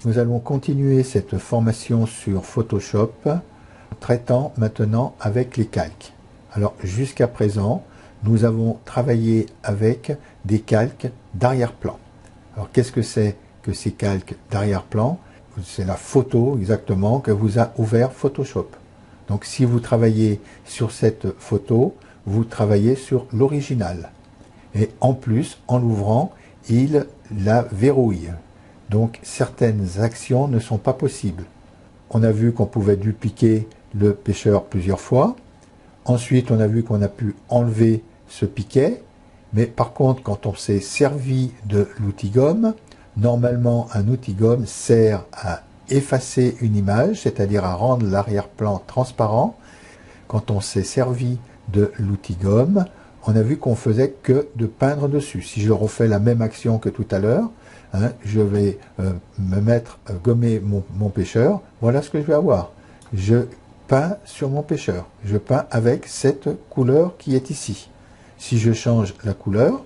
Nous allons continuer cette formation sur Photoshop, traitant maintenant avec les calques. Alors jusqu'à présent, nous avons travaillé avec des calques d'arrière-plan. Alors qu'est-ce que c'est que ces calques d'arrière-plan? C'est la photo exactement que vous a ouvert Photoshop. Donc si vous travaillez sur cette photo, vous travaillez sur l'original. Et en plus, en l'ouvrant, il la verrouille. Donc certaines actions ne sont pas possibles. On a vu qu'on pouvait dupliquer le pêcheur plusieurs fois. Ensuite, on a vu qu'on a pu enlever ce piquet. Mais par contre, quand on s'est servi de l'outil gomme, normalement un outil gomme sert à effacer une image, c'est-à-dire à rendre l'arrière-plan transparent. Quand on s'est servi de l'outil gomme, on a vu qu'on faisait que de peindre dessus. Si je refais la même action que tout à l'heure, je vais gommer mon pêcheur, voilà ce que je vais avoir. Je peins sur mon pêcheur, je peins avec cette couleur qui est ici. Si je change la couleur,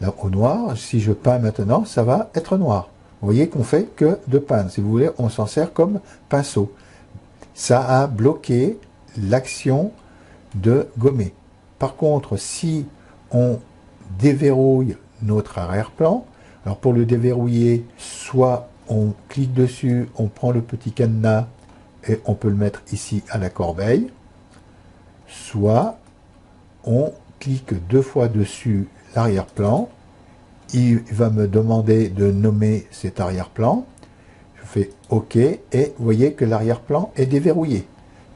là, au noir, si je peins maintenant, ça va être noir. Vous voyez qu'on fait que de peindre. Si vous voulez, on s'en sert comme pinceau. Ça a bloqué l'action de gommer. Par contre, si on déverrouille notre arrière-plan, alors pour le déverrouiller, soit on clique dessus, on prend le petit cadenas et on peut le mettre ici à la corbeille, soit on clique 2 fois dessus l'arrière-plan, il va me demander de nommer cet arrière-plan, je fais OK et vous voyez que l'arrière-plan est déverrouillé.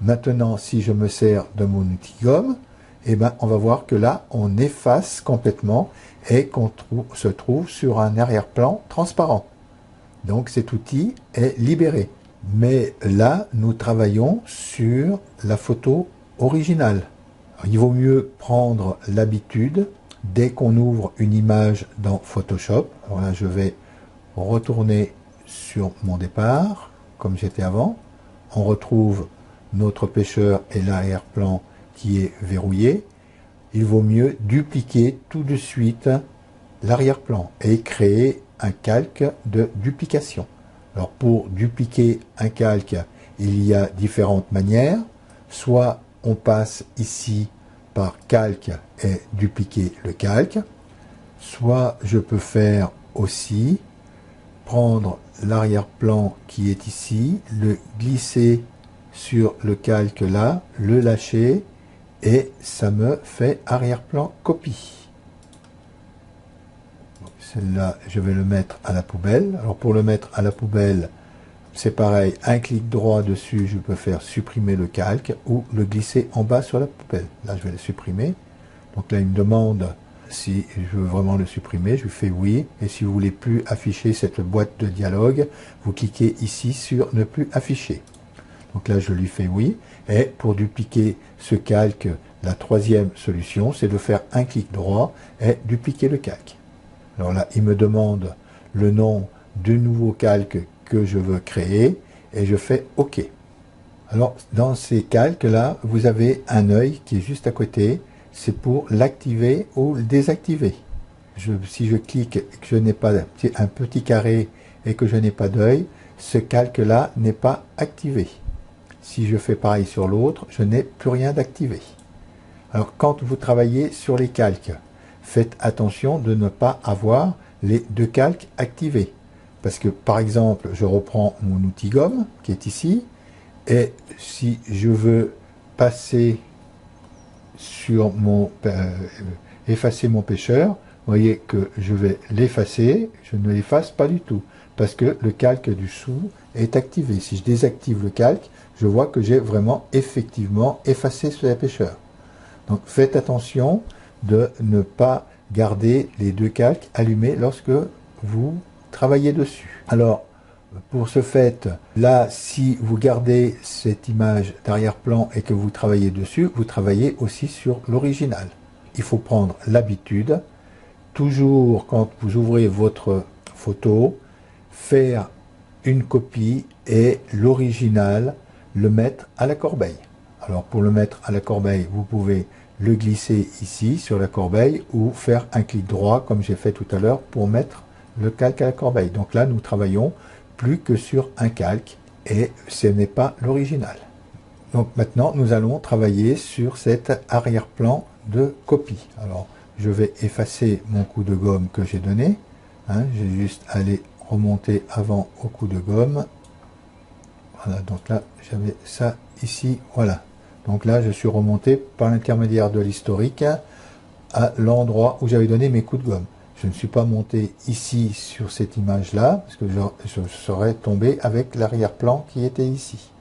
Maintenant, si je me sers de mon outil gomme, eh ben, on va voir que là, on efface complètement et qu'on se trouve sur un arrière-plan transparent. Donc cet outil est libéré. Mais là, nous travaillons sur la photo originale. Alors, il vaut mieux prendre l'habitude, dès qu'on ouvre une image dans Photoshop, alors là, je vais retourner sur mon départ, comme j'étais avant. On retrouve notre pêcheur et l'arrière-plan qui est verrouillé. Il vaut mieux dupliquer tout de suite l'arrière-plan et créer un calque de duplication. Alors pour dupliquer un calque, il y a différentes manières. Soit on passe ici par calque et dupliquer le calque. Soit je peux faire aussi prendre l'arrière-plan qui est ici, le glisser sur le calque là, le lâcher et ça me fait arrière-plan copie. Celle-là, je vais le mettre à la poubelle. Alors pour le mettre à la poubelle, c'est pareil, un clic droit dessus, je peux faire supprimer le calque ou le glisser en bas sur la poubelle. Là, je vais le supprimer. Donc là, il me demande si je veux vraiment le supprimer. Je lui fais oui. Et si vous voulez plus afficher cette boîte de dialogue, vous cliquez ici sur ne plus afficher. Donc là, je lui fais oui. Et pour dupliquer ce calque, la troisième solution, c'est de faire un clic droit et dupliquer le calque. Alors là, il me demande le nom du nouveau calque que je veux créer et je fais OK. Alors, dans ces calques-là, vous avez un œil qui est juste à côté. C'est pour l'activer ou le désactiver. Si je clique et que je n'ai pas un petit carré et que je n'ai pas d'œil, ce calque-là n'est pas activé. Si je fais pareil sur l'autre, je n'ai plus rien d'activé. Alors, quand vous travaillez sur les calques, faites attention de ne pas avoir les deux calques activés. Parce que, par exemple, je reprends mon outil gomme, qui est ici, et si je veux passer sur effacer mon pêcheur, vous voyez que je vais l'effacer, je ne l'efface pas du tout, parce que le calque du dessous est activé. Si je désactive le calque, je vois que j'ai vraiment effectivement effacé ce pêcheur. Donc faites attention de ne pas garder les deux calques allumés lorsque vous travaillez dessus. Alors, pour ce fait, là, si vous gardez cette image d'arrière-plan et que vous travaillez dessus, vous travaillez aussi sur l'original. Il faut prendre l'habitude, toujours quand vous ouvrez votre photo, faire une copie et l'original, le mettre à la corbeille. Alors, pour le mettre à la corbeille, vous pouvez le glisser ici sur la corbeille ou faire un clic droit comme j'ai fait tout à l'heure pour mettre le calque à la corbeille. Donc là, nous travaillons plus que sur un calque, et ce n'est pas l'original. Donc maintenant, nous allons travailler sur cet arrière-plan de copie. Alors, je vais effacer mon coup de gomme que j'ai donné. Hein, j'ai juste à aller remonter avant au coup de gomme. Voilà, donc là, j'avais ça ici, voilà. Donc là, je suis remonté par l'intermédiaire de l'historique à l'endroit où j'avais donné mes coups de gomme. Je ne suis pas monté ici sur cette image-là, parce que je serais tombé avec l'arrière-plan qui était ici.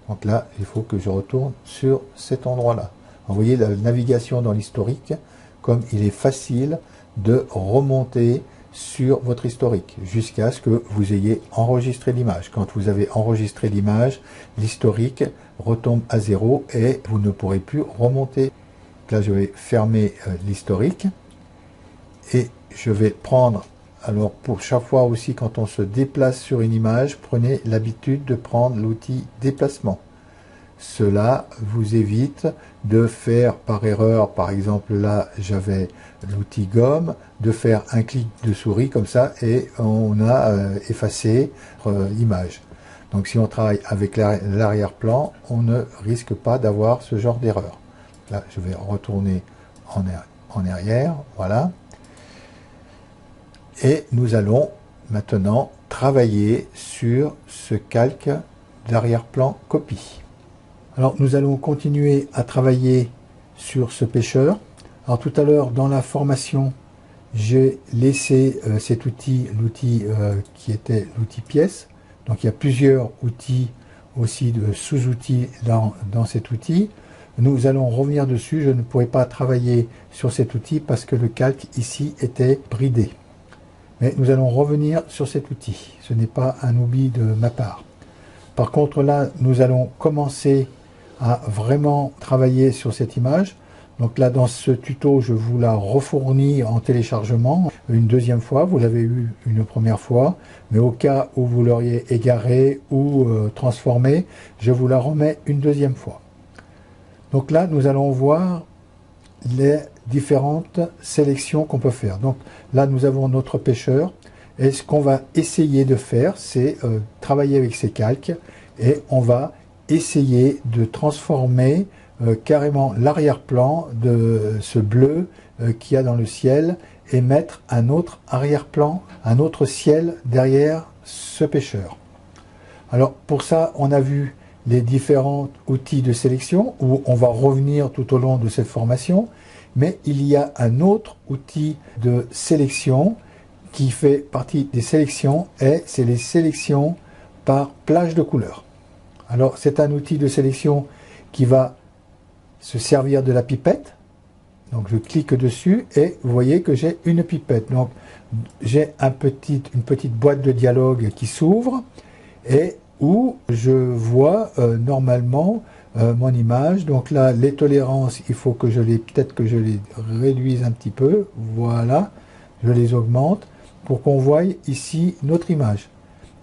Donc là, il faut que je retourne sur cet endroit-là. Vous voyez la navigation dans l'historique, comme il est facile de remonter sur votre historique, jusqu'à ce que vous ayez enregistré l'image. Quand vous avez enregistré l'image, l'historique retombe à 0 et vous ne pourrez plus remonter. Là, je vais fermer l'historique et je vais prendre, alors pour chaque fois aussi quand on se déplace sur une image, prenez l'habitude de prendre l'outil déplacement. Cela vous évite de faire par erreur, par exemple là j'avais l'outil gomme, de faire un clic de souris comme ça et on a effacé l'image. Donc si on travaille avec l'arrière-plan, on ne risque pas d'avoir ce genre d'erreur. Là je vais retourner en arrière, voilà. Et nous allons maintenant travailler sur ce calque d'arrière-plan copie. Alors nous allons continuer à travailler sur ce pêcheur. Alors tout à l'heure dans la formation, j'ai laissé cet outil, l'outil qui était l'outil pièce. Donc il y a plusieurs outils aussi de sous-outils dans cet outil. Nous allons revenir dessus. Je ne pourrai pas travailler sur cet outil parce que le calque ici était bridé. Mais nous allons revenir sur cet outil. Ce n'est pas un oubli de ma part. Par contre là, nous allons commencer à vraiment travailler sur cette image. Donc là, dans ce tuto, je vous la refournis en téléchargement une deuxième fois. Vous l'avez eu une première fois, mais au cas où vous l'auriez égaré ou transformé, je vous la remets une deuxième fois. Donc là, nous allons voir les différentes sélections qu'on peut faire. Donc là, nous avons notre pêcheur. Et ce qu'on va essayer de faire, c'est travailler avec ces calques et on va essayer de transformer carrément l'arrière-plan de ce bleu qu'il y a dans le ciel et mettre un autre arrière-plan, un autre ciel derrière ce pêcheur. Alors pour ça, on a vu les différents outils de sélection où on va revenir tout au long de cette formation, mais il y a un autre outil de sélection qui fait partie des sélections et c'est les sélections par plage de couleurs. Alors c'est un outil de sélection qui va se servir de la pipette. Donc je clique dessus et vous voyez que j'ai une pipette. Donc j'ai une petite boîte de dialogue qui s'ouvre et où je vois normalement mon image. Donc là les tolérances, il faut que peut-être que je les réduise un petit peu. Voilà, je les augmente pour qu'on voie ici notre image.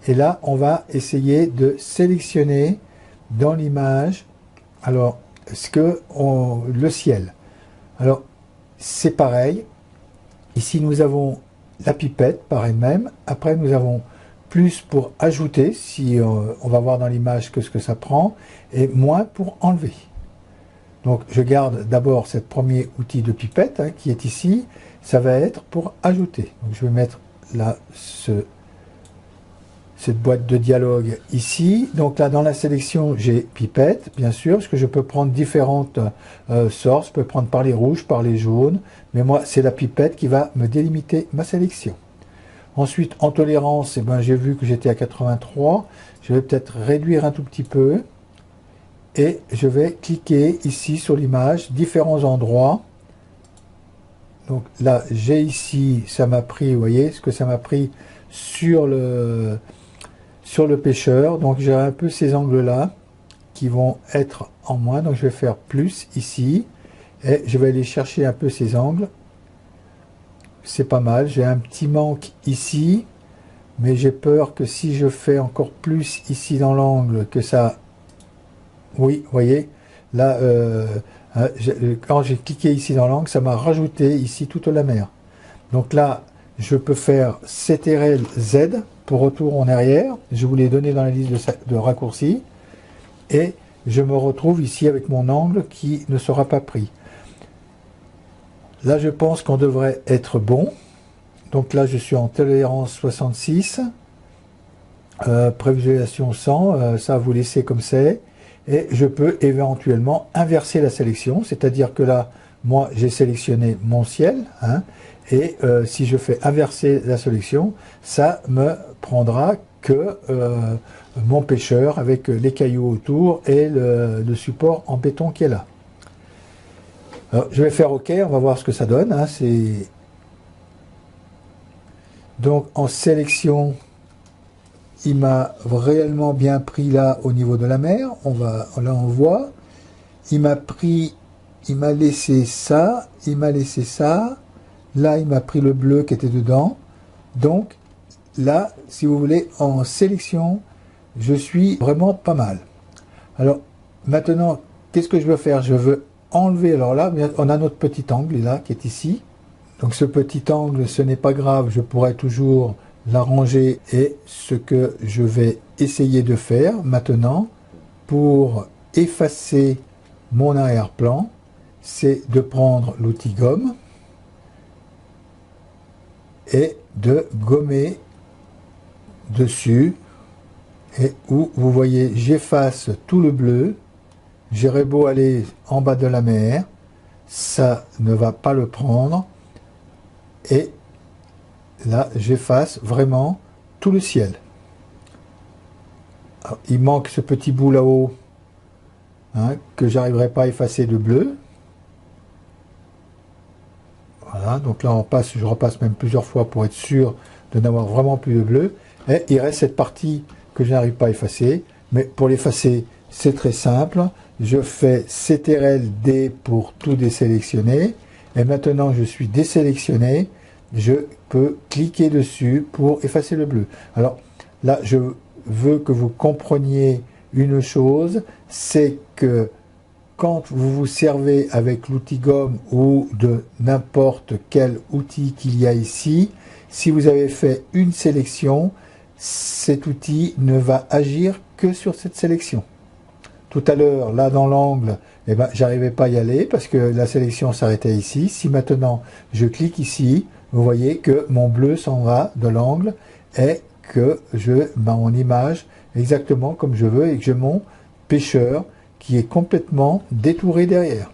Et là, on va essayer de sélectionner dans l'image, alors, le ciel. Alors, c'est pareil. Ici, nous avons la pipette par elle-même. Après, nous avons plus pour ajouter, si on va voir dans l'image ce que ça prend, et moins pour enlever. Donc, je garde d'abord ce premier outil de pipette hein, qui est ici. Ça va être pour ajouter. Donc, je vais mettre là cette boîte de dialogue ici. Donc là, dans la sélection, j'ai pipette, bien sûr, parce que je peux prendre différentes sources. Je peux prendre par les rouges, par les jaunes. Mais moi, c'est la pipette qui va me délimiter ma sélection. Ensuite, en tolérance, eh ben, j'ai vu que j'étais à 83. Je vais peut-être réduire un tout petit peu. Et je vais cliquer ici sur l'image, différents endroits. Donc là, j'ai ici, ça m'a pris, vous voyez, ce que ça m'a pris sur le pêcheur. Donc j'ai un peu ces angles-là qui vont être en moins. Donc je vais faire plus ici. Et je vais aller chercher un peu ces angles. C'est pas mal. J'ai un petit manque ici. Mais j'ai peur que si je fais encore plus ici dans l'angle, que ça... Oui, vous voyez, là... quand j'ai cliqué ici dans l'angle, ça m'a rajouté ici toute la mer. Donc là, je peux faire CTRL Z pour retour en arrière. Je vous l'ai donné dans la liste de raccourcis. Et je me retrouve ici avec mon angle qui ne sera pas pris. Là, je pense qu'on devrait être bon. Donc là, je suis en tolérance 66. Prévisualisation 100. Ça, vous laissez comme c'est. Et je peux éventuellement inverser la sélection. C'est-à-dire que là, moi, j'ai sélectionné mon ciel. Hein, et si je fais inverser la sélection, ça me prendra que mon pêcheur avec les cailloux autour et le support en béton qui est là. Alors, je vais faire OK, on va voir ce que ça donne. Hein, donc en sélection, il m'a réellement bien pris là au niveau de la mer. Là on voit. Il m'a laissé ça, il m'a laissé ça. Là il m'a pris le bleu qui était dedans. Donc là, si vous voulez, en sélection, je suis vraiment pas mal. Alors maintenant, qu'est-ce que je veux faire? Je veux enlever, alors là, on a notre petit angle là, qui est ici. Donc ce petit angle, ce n'est pas grave, je pourrais toujours l'arranger. Et ce que je vais essayer de faire maintenant, pour effacer mon arrière-plan, c'est de prendre l'outil gomme et de gommer dessus, et où vous voyez j'efface tout le bleu. J'aurais beau aller en bas de la mer, ça ne va pas le prendre, et là j'efface vraiment tout le ciel. Alors, il manque ce petit bout là-haut, hein, que j'arriverai pas à effacer de bleu. Voilà, donc là je repasse même plusieurs fois pour être sûr de n'avoir vraiment plus de bleu. Et il reste cette partie que je n'arrive pas à effacer, mais pour l'effacer, c'est très simple. Je fais CTRL D pour tout désélectionner, et maintenant je suis désélectionné, je peux cliquer dessus pour effacer le bleu. Alors là, je veux que vous compreniez une chose, c'est que quand vous vous servez avec l'outil gomme ou de n'importe quel outil qu'il y a ici, si vous avez fait une sélection, cet outil ne va agir que sur cette sélection. Tout à l'heure, là dans l'angle, eh ben, j'arrivais pas à y aller parce que la sélection s'arrêtait ici. Si maintenant je clique ici, vous voyez que mon bleu s'en va de l'angle et que je mon image exactement comme je veux et que j'ai mon pêcheur qui est complètement détouré derrière.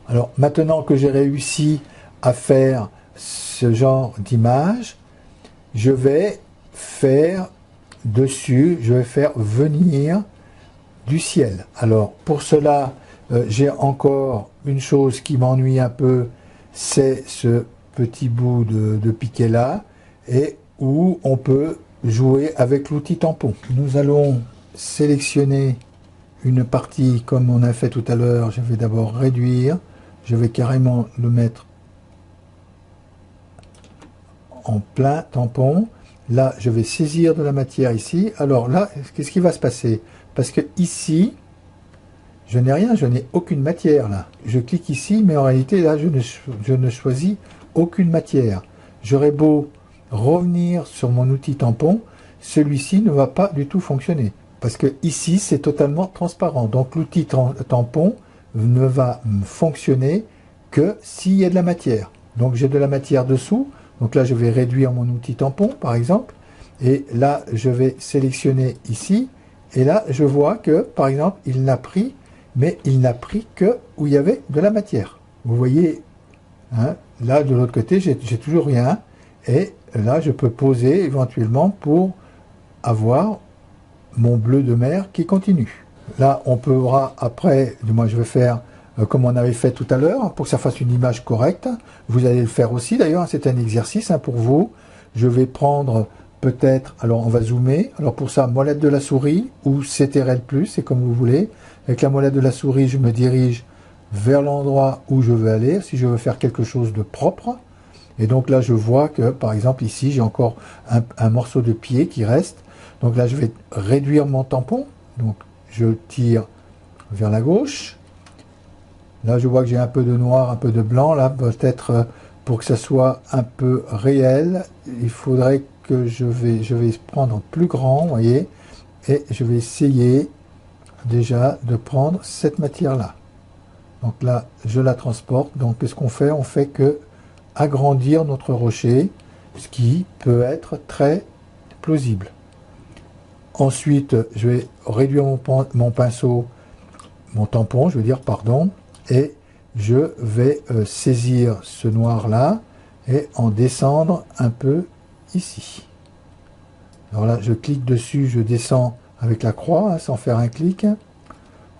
Alors maintenant que j'ai réussi à faire ce genre d'image, je vais faire dessus, je vais faire venir du ciel. Alors pour cela, j'ai encore une chose qui m'ennuie un peu, c'est ce petit bout de piquet là, et où on peut jouer avec l'outil tampon. Nous allons sélectionner une partie comme on a fait tout à l'heure. Je vais d'abord réduire, je vais carrément le mettre en plein tampon. Là, je vais saisir de la matière ici. Alors là, qu'est-ce qui va se passer? Parce que ici, je n'ai rien, je n'ai aucune matière là. Je clique ici, mais en réalité, là, je ne choisis aucune matière. J'aurais beau revenir sur mon outil tampon, celui-ci ne va pas du tout fonctionner. Parce que ici, c'est totalement transparent. Donc l'outil tampon ne va fonctionner que s'il y a de la matière. Donc j'ai de la matière dessous. Donc là, je vais réduire mon outil tampon, par exemple. Et là, je vais sélectionner ici. Et là, je vois que, par exemple, il n'a pris, mais il n'a pris que où il y avait de la matière. Vous voyez, hein, là, de l'autre côté, j'ai toujours rien. Et là, je peux poser éventuellement pour avoir mon bleu de mer qui continue. Là, on pourra après, moi je vais faire comme on avait fait tout à l'heure, pour que ça fasse une image correcte. Vous allez le faire aussi d'ailleurs, c'est un exercice pour vous. Je vais prendre peut-être, alors on va zoomer, alors pour ça, molette de la souris ou CTRL+, c'est comme vous voulez. Avec la molette de la souris, je me dirige vers l'endroit où je veux aller, si je veux faire quelque chose de propre. Et donc là, je vois que, par exemple, ici, j'ai encore un morceau de pied qui reste. Donc là, je vais réduire mon tampon. Donc, je tire vers la gauche. Là, je vois que j'ai un peu de noir, un peu de blanc. Là, peut-être pour que ça soit un peu réel, il faudrait que je vais prendre plus grand, vous voyez, et je vais essayer déjà de prendre cette matière-là. Donc là, je la transporte. Donc, qu'est-ce qu'on fait? On fait que agrandir notre rocher, ce qui peut être très plausible. Ensuite, je vais réduire mon pinceau, mon tampon, je veux dire, pardon, et je vais saisir ce noir-là et en descendre un peu ici. Alors là, je clique dessus, je descends avec la croix, hein, sans faire un clic.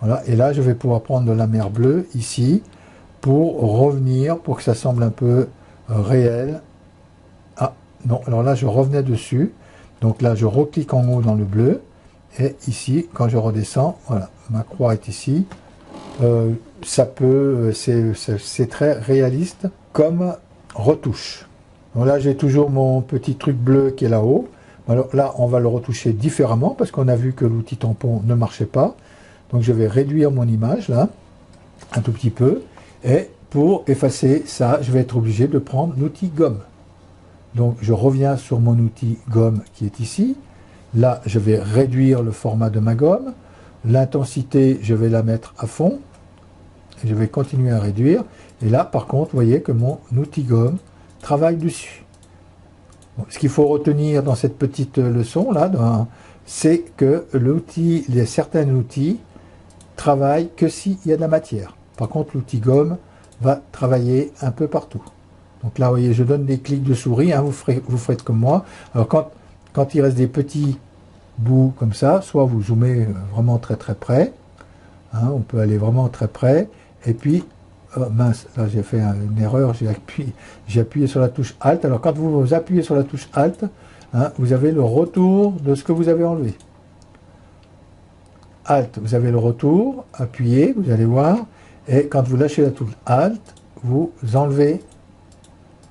Voilà, et là, je vais pouvoir prendre de la mer bleue ici pour revenir, pour que ça semble un peu réel. Ah, non, alors là, je revenais dessus. Donc là, je reclique en haut dans le bleu. Et ici, quand je redescends, voilà, ma croix est ici. Ça peut, c'est très réaliste comme retouche. Donc là, j'ai toujours mon petit truc bleu qui est là-haut. Alors là, on va le retoucher différemment parce qu'on a vu que l'outil tampon ne marchait pas. Donc je vais réduire mon image là, un tout petit peu. Et pour effacer ça, je vais être obligé de prendre l'outil gomme. Donc je reviens sur mon outil gomme qui est ici. Là, je vais réduire le format de ma gomme. L'intensité, je vais la mettre à fond. Et je vais continuer à réduire. Et là, par contre, vous voyez que mon outil gomme travaille dessus. Bon, ce qu'il faut retenir dans cette petite leçon là, c'est que certains outils travaillent que s'il y a de la matière. Par contre, l'outil gomme va travailler un peu partout. Donc là, vous voyez, je donne des clics de souris, hein, vous ferez comme moi. Alors quand il reste des petits bouts comme ça, soit vous zoomez vraiment très très près, hein, on peut aller vraiment très près, et puis, oh mince, là j'ai fait une erreur, j'ai appuyé sur la touche Alt. Alors quand vous appuyez sur la touche Alt, hein, vous avez le retour de ce que vous avez enlevé. Alt, vous avez le retour, appuyez, vous allez voir, et quand vous lâchez la touche Alt, vous enlevez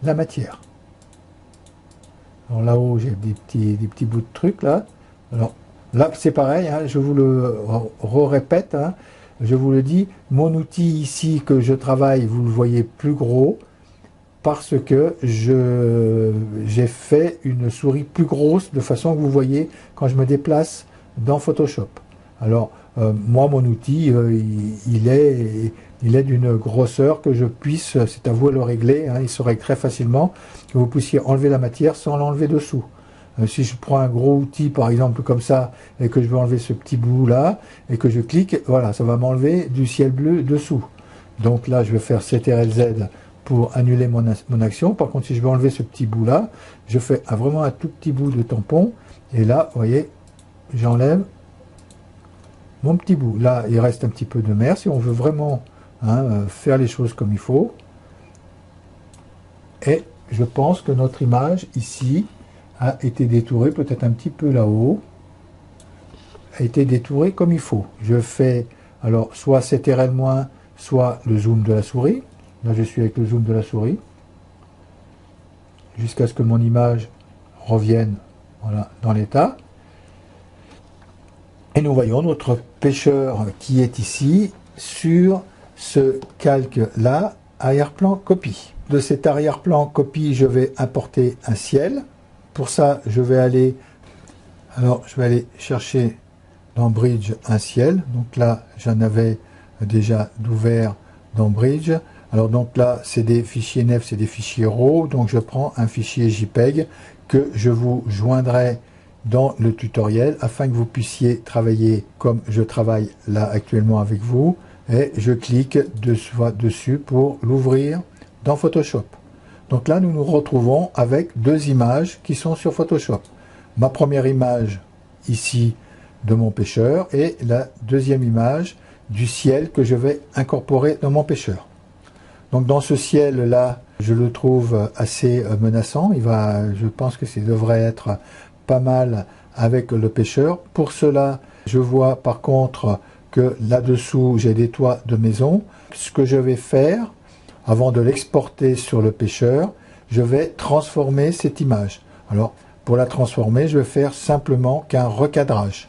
la matière. Alors là-haut, j'ai des petits bouts de trucs là. Alors là, c'est pareil, hein, je vous le répète, hein, je vous le dis, mon outil ici que je travaille, vous le voyez plus gros, parce que j'ai fait une souris plus grosse, de façon que vous voyez quand je me déplace dans Photoshop. Alors, moi, mon outil, il est d'une grosseur que je puisse, c'est à vous de le régler, hein, il se règle très facilement, que vous puissiez enlever la matière sans l'enlever dessous. Si je prends un gros outil, par exemple, comme ça, et que je veux enlever ce petit bout-là, et que je clique, voilà, ça va m'enlever du ciel bleu dessous. Donc là, je vais faire CTRL-Z pour annuler mon action. Par contre, si je veux enlever ce petit bout-là, je fais vraiment un tout petit bout de tampon, et là, vous voyez, j'enlève mon petit bout. Là, il reste un petit peu de mer, si on veut vraiment faire les choses comme il faut. Et je pense que notre image, ici, a été détourée, peut-être un petit peu là-haut, a été détourée comme il faut. Je fais, alors, soit CTRL-, soit le zoom de la souris. Là, je suis avec le zoom de la souris, jusqu'à ce que mon image revienne, voilà, dans l'état. Et nous voyons notre pêcheur qui est ici sur ce calque-là, arrière-plan copie. De cet arrière-plan copie, je vais importer un ciel. Pour ça, je vais aller chercher dans Bridge un ciel. Donc là, j'en avais déjà d'ouvert dans Bridge. Alors donc là, c'est des fichiers NEF, c'est des fichiers RAW. Donc je prends un fichier JPEG que je vous joindrai dans le tutoriel afin que vous puissiez travailler comme je travaille là actuellement avec vous, et je clique dessus pour l'ouvrir dans Photoshop. Donc là, nous nous retrouvons avec deux images qui sont sur Photoshop. Ma première image ici de mon pêcheur et la deuxième image du ciel que je vais incorporer dans mon pêcheur. Donc dans ce ciel là, je le trouve assez menaçant. Je pense que ça devrait être pas mal avec le pêcheur. Pour cela, je vois par contre que là-dessous, j'ai des toits de maison. Ce que je vais faire, avant de l'exporter sur le pêcheur, je vais transformer cette image. Alors, pour la transformer, je vais faire simplement qu'un recadrage.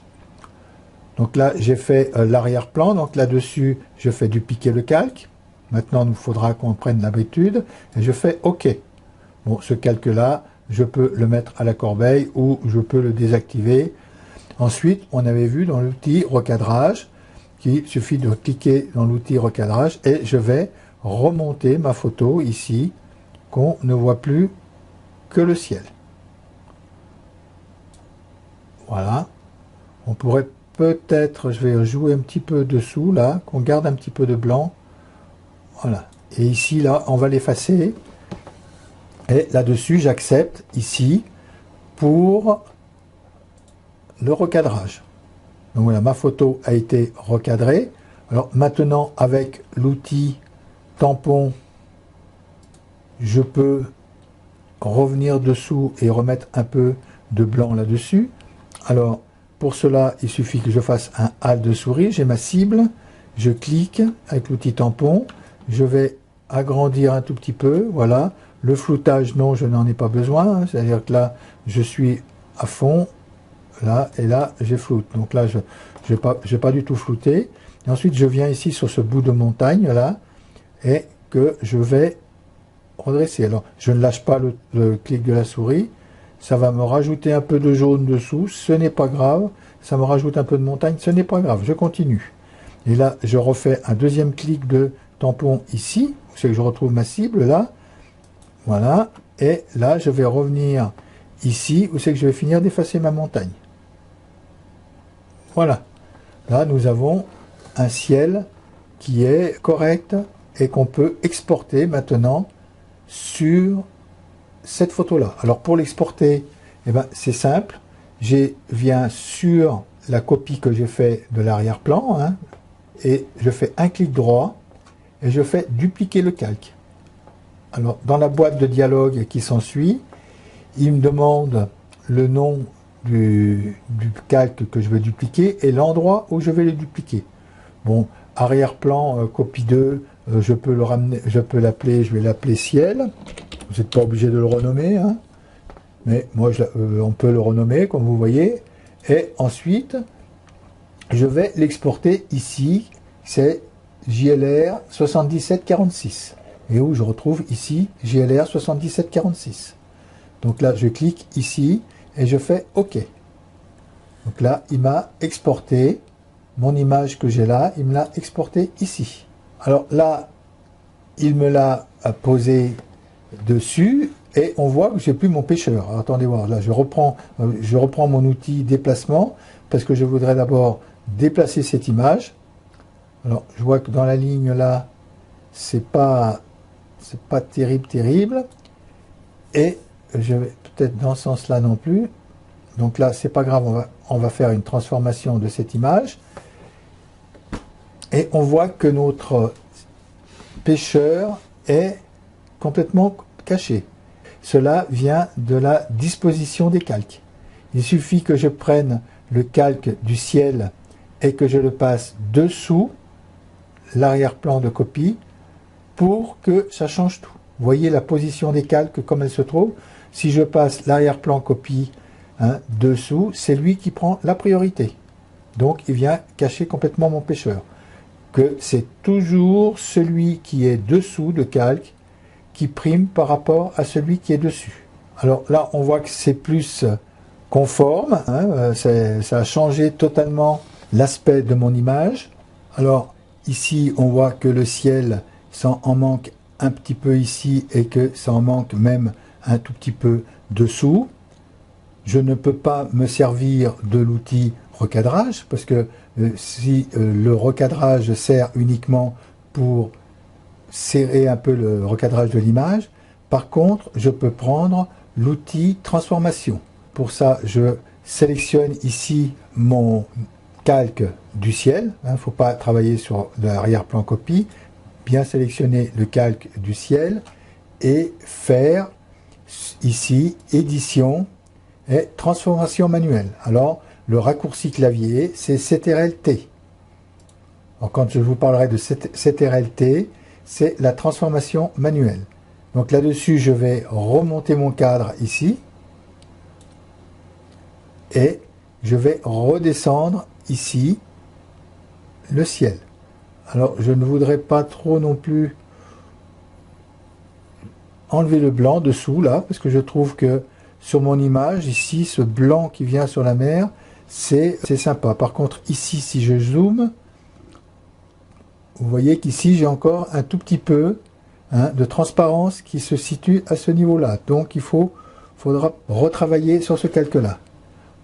Donc là, j'ai fait l'arrière-plan. Donc là-dessus, je fais dupliquer le calque. Maintenant, il faudra qu'on prenne l'habitude. Et je fais OK. Bon, ce calque-là, je peux le mettre à la corbeille ou je peux le désactiver. Ensuite, on avait vu dans l'outil recadrage, qu'il suffit de cliquer dans l'outil recadrage et je vais remonter ma photo ici, qu'on ne voit plus que le ciel. Voilà. On pourrait peut-être, je vais jouer un petit peu dessous là, qu'on garde un petit peu de blanc. Voilà. Et ici, là, on va l'effacer. Et là-dessus, j'accepte ici pour le recadrage. Donc voilà, ma photo a été recadrée. Alors maintenant, avec l'outil tampon, je peux revenir dessous et remettre un peu de blanc là-dessus. Alors, pour cela, il suffit que je fasse un Alt de souris. J'ai ma cible. Je clique avec l'outil tampon. Je vais agrandir un tout petit peu. Voilà. Le floutage, non, je n'en ai pas besoin. C'est-à-dire que là, je suis à fond. Là, et là, j'ai floute. Donc là, je vais pas du tout flouter. Et ensuite, je viens ici sur ce bout de montagne, là, et que je vais redresser. Alors, je ne lâche pas le clic de la souris. Ça va me rajouter un peu de jaune dessous. Ce n'est pas grave. Ça me rajoute un peu de montagne. Ce n'est pas grave. Je continue. Et là, je refais un deuxième clic de tampon ici. C'est que je retrouve ma cible, là. Voilà. Et là, je vais revenir ici, où c'est que je vais finir d'effacer ma montagne. Voilà. Là, nous avons un ciel qui est correct et qu'on peut exporter maintenant sur cette photo-là. Alors, pour l'exporter, eh ben, c'est simple. Je viens sur la copie que j'ai fait de l'arrière-plan, hein, et je fais un clic droit et je fais dupliquer le calque. Alors, dans la boîte de dialogue qui s'ensuit, il me demande le nom du calque que je vais dupliquer et l'endroit où je vais le dupliquer. Bon, arrière-plan, copie 2, je peux le ramener, je vais l'appeler ciel. Vous n'êtes pas obligé de le renommer, hein, mais moi, on peut le renommer, comme vous voyez. Et ensuite, je vais l'exporter ici, c'est JLR 7746. Et où je retrouve ici JLR 7746. Donc là, je clique ici et je fais OK. Donc là, il m'a exporté mon image que j'ai là, il me l'a exporté ici. Alors là, il me l'a posé dessus et on voit que j'ai plus mon pêcheur. Alors, attendez voir, là, je reprends mon outil déplacement parce que je voudrais d'abord déplacer cette image. Alors, je vois que dans la ligne là, c'est pas terrible. Et je vais peut-être dans ce sens-là non plus. Donc là, c'est pas grave, on va faire une transformation de cette image. Et on voit que notre pêcheur est complètement caché. Cela vient de la disposition des calques. Il suffit que je prenne le calque du ciel et que je le passe dessous l'arrière-plan de copie pour que ça change tout. Vous voyez la position des calques comme elle se trouve. Si je passe l'arrière-plan copie dessous, c'est lui qui prend la priorité. Donc il vient cacher complètement mon pêcheur. Que c'est toujours celui qui est dessous de calque qui prime par rapport à celui qui est dessus. Alors là, on voit que c'est plus conforme. Ça a changé totalement l'aspect de mon image. Alors ici, on voit que le ciel, ça en manque un petit peu ici et que ça en manque même un tout petit peu dessous. Je ne peux pas me servir de l'outil recadrage parce que si le recadrage sert uniquement pour serrer un peu le recadrage de l'image, par contre, je peux prendre l'outil transformation. Pour ça, je sélectionne ici mon calque du ciel. Il ne faut pas travailler sur l'arrière-plan copie. Bien sélectionner le calque du ciel et faire ici édition et transformation manuelle. Alors le raccourci clavier c'est CTRL-T. Quand je vous parlerai de CTRL-T, c'est la transformation manuelle. Donc là-dessus je vais remonter mon cadre ici et je vais redescendre ici le ciel. Alors je ne voudrais pas trop non plus enlever le blanc dessous là, parce que je trouve que sur mon image, ici, ce blanc qui vient sur la mer, c'est sympa. Par contre, ici, si je zoome, vous voyez qu'ici, j'ai encore un tout petit peu de transparence qui se situe à ce niveau-là. Donc, faudra retravailler sur ce calque-là.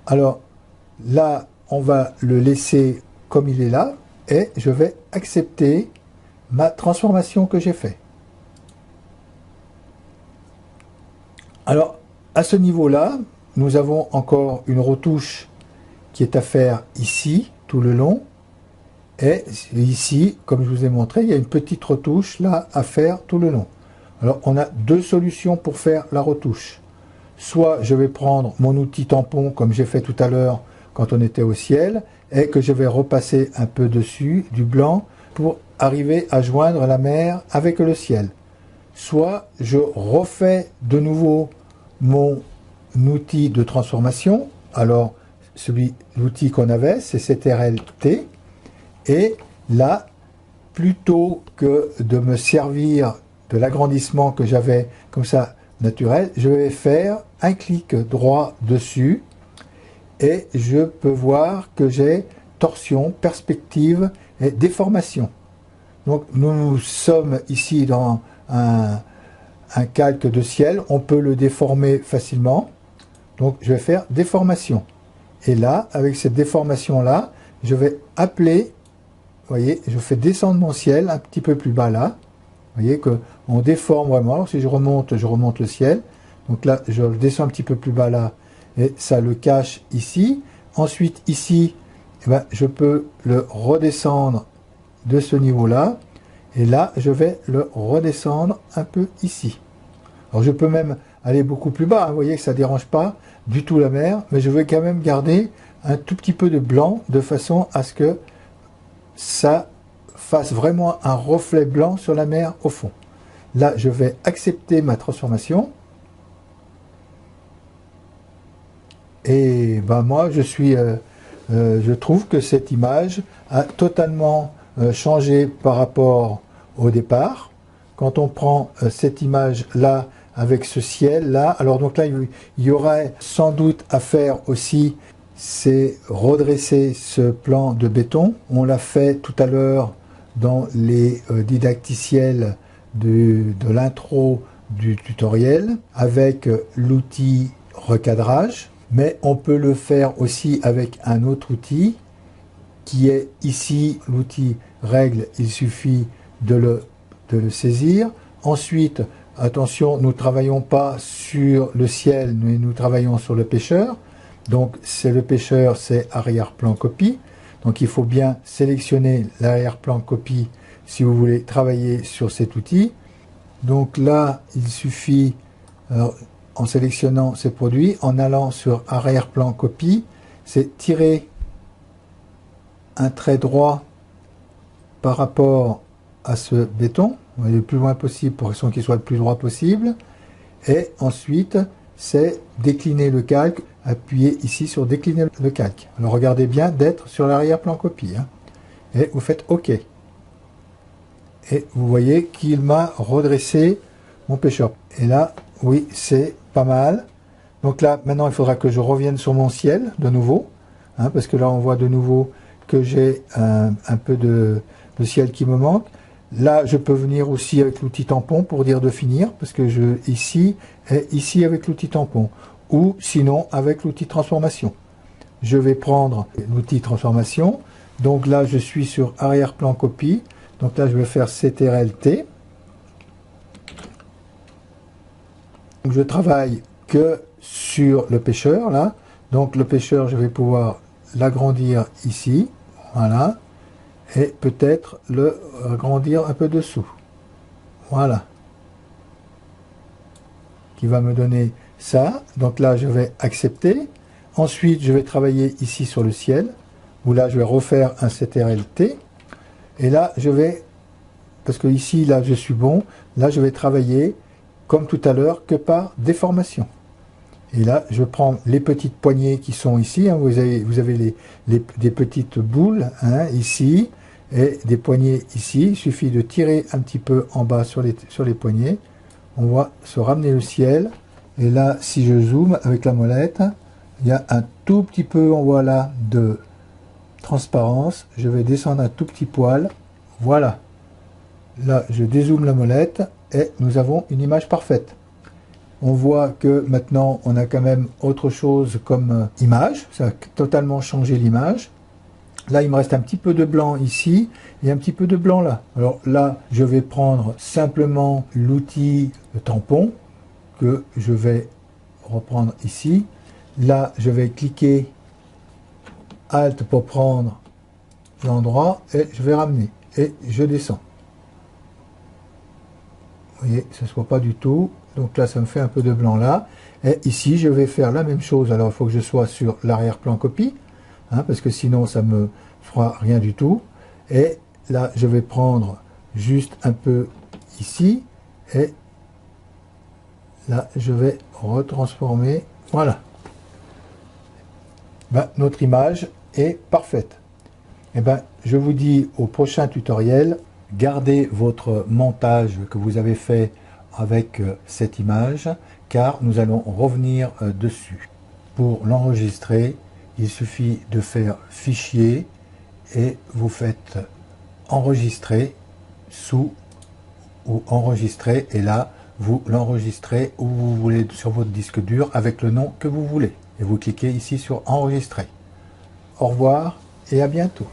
Alors, là, on va le laisser comme il est là, et je vais accepter ma transformation que j'ai faite. Alors, à ce niveau-là, nous avons encore une retouche qui est à faire ici, tout le long. Et ici, comme je vous ai montré, il y a une petite retouche là à faire tout le long. Alors, on a deux solutions pour faire la retouche. Soit je vais prendre mon outil tampon, comme j'ai fait tout à l'heure quand on était au ciel, et que je vais repasser un peu dessus, du blanc, pour arriver à joindre la mer avec le ciel. Soit je refais de nouveau mon outil de transformation. Alors, l'outil qu'on avait, c'est CTRL-T. Et là, plutôt que de me servir de l'agrandissement que j'avais comme ça naturel, je vais faire un clic droit dessus et je peux voir que j'ai torsion, perspective et déformation. Donc nous sommes ici dans un calque de ciel, on peut le déformer facilement. Donc je vais faire déformation. Et là, avec cette déformation là, je vais appeler. Vous voyez, je fais descendre mon ciel un petit peu plus bas là. Vous voyez qu'on déforme vraiment. Alors, si je remonte le ciel. Donc là, je le descends un petit peu plus bas là. Et ça le cache ici. Ensuite, ici, eh ben, je peux le redescendre de ce niveau-là. Et là, je vais le redescendre un peu ici. Alors, je peux même aller beaucoup plus bas. Vous voyez que ça ne dérange pas du tout la mer. Mais je vais quand même garder un tout petit peu de blanc de façon à ce que ça fasse vraiment un reflet blanc sur la mer au fond. Là, je vais accepter ma transformation. Et ben moi, je trouve que cette image a totalement changé par rapport au départ. Quand on prend cette image-là avec ce ciel-là, alors donc là, il y aurait sans doute à faire aussi, c'est redresser ce plan de béton. On l'a fait tout à l'heure dans les didacticiels de l'intro du tutoriel avec l'outil recadrage, mais on peut le faire aussi avec un autre outil qui est ici l'outil règle. Il suffit de le saisir. Ensuite, attention, nous ne travaillons pas sur le ciel, mais nous travaillons sur le pêcheur. Donc c'est le pêcheur, c'est arrière-plan copie. Donc il faut bien sélectionner l'arrière-plan copie si vous voulez travailler sur cet outil. Donc là, il suffit, en sélectionnant ces produits, en allant sur arrière-plan copie, c'est tirer un trait droit par rapport à ce béton, le plus loin possible pour qu'il soit le plus droit possible. Et ensuite, c'est décliner le calque, appuyer ici sur décliner le calque. Alors regardez bien d'être sur l'arrière-plan copie. Et vous faites OK. Et vous voyez qu'il m'a redressé mon pêcheur. Et là, oui, c'est pas mal. Donc là, maintenant, il faudra que je revienne sur mon ciel de nouveau. Parce que là, on voit de nouveau que j'ai un peu de ciel qui me manque. Là, je peux venir aussi avec l'outil tampon pour dire de finir, parce que ici et ici avec l'outil tampon, ou sinon avec l'outil transformation. Je vais prendre l'outil transformation. Donc là, je suis sur arrière-plan copie. Donc là, je vais faire CTRL-T. Donc je travaille que sur le pêcheur là. Donc le pêcheur, je vais pouvoir l'agrandir ici. Voilà. Et peut-être le agrandir un peu dessous. Voilà. Qui va me donner ça. Donc là, je vais accepter. Ensuite, je vais travailler ici sur le ciel, où là, je vais refaire un CTRL-T. Et là, je vais, parce que ici, là, je suis bon, là, je vais travailler, comme tout à l'heure, que par déformation. Et là, je prends les petites poignées qui sont ici. Vous avez des petites boules ici et des poignées ici. Il suffit de tirer un petit peu en bas sur les poignées. on voit se ramener le ciel. Et là, si je zoome avec la molette, il y a un tout petit peu, on voit là, de transparence. Je vais descendre un tout petit poil. Voilà. Là, je dézoome la molette et nous avons une image parfaite. On voit que maintenant, on a quand même autre chose comme image. Ça a totalement changé l'image. Là, il me reste un petit peu de blanc ici et un petit peu de blanc là. Alors là, je vais prendre simplement l'outil tampon que je vais reprendre ici. Là, je vais cliquer Alt pour prendre l'endroit et je vais ramener. Et je descends. Vous voyez, ça ne se voit pas du tout. Donc là, ça me fait un peu de blanc là. Et ici, je vais faire la même chose. Alors, il faut que je sois sur l'arrière-plan copie, hein, parce que sinon, ça me fera rien du tout. Et là, je vais prendre juste un peu ici. Et là, je vais retransformer. Voilà. Ben, notre image est parfaite. Et ben, je vous dis au prochain tutoriel. Gardez votre montage que vous avez fait avec cette image, car nous allons revenir dessus. Pour l'enregistrer, il suffit de faire fichier et vous faites enregistrer sous ou enregistrer, et là vous l'enregistrez où vous voulez sur votre disque dur avec le nom que vous voulez. Et vous cliquez ici sur enregistrer. Au revoir et à bientôt.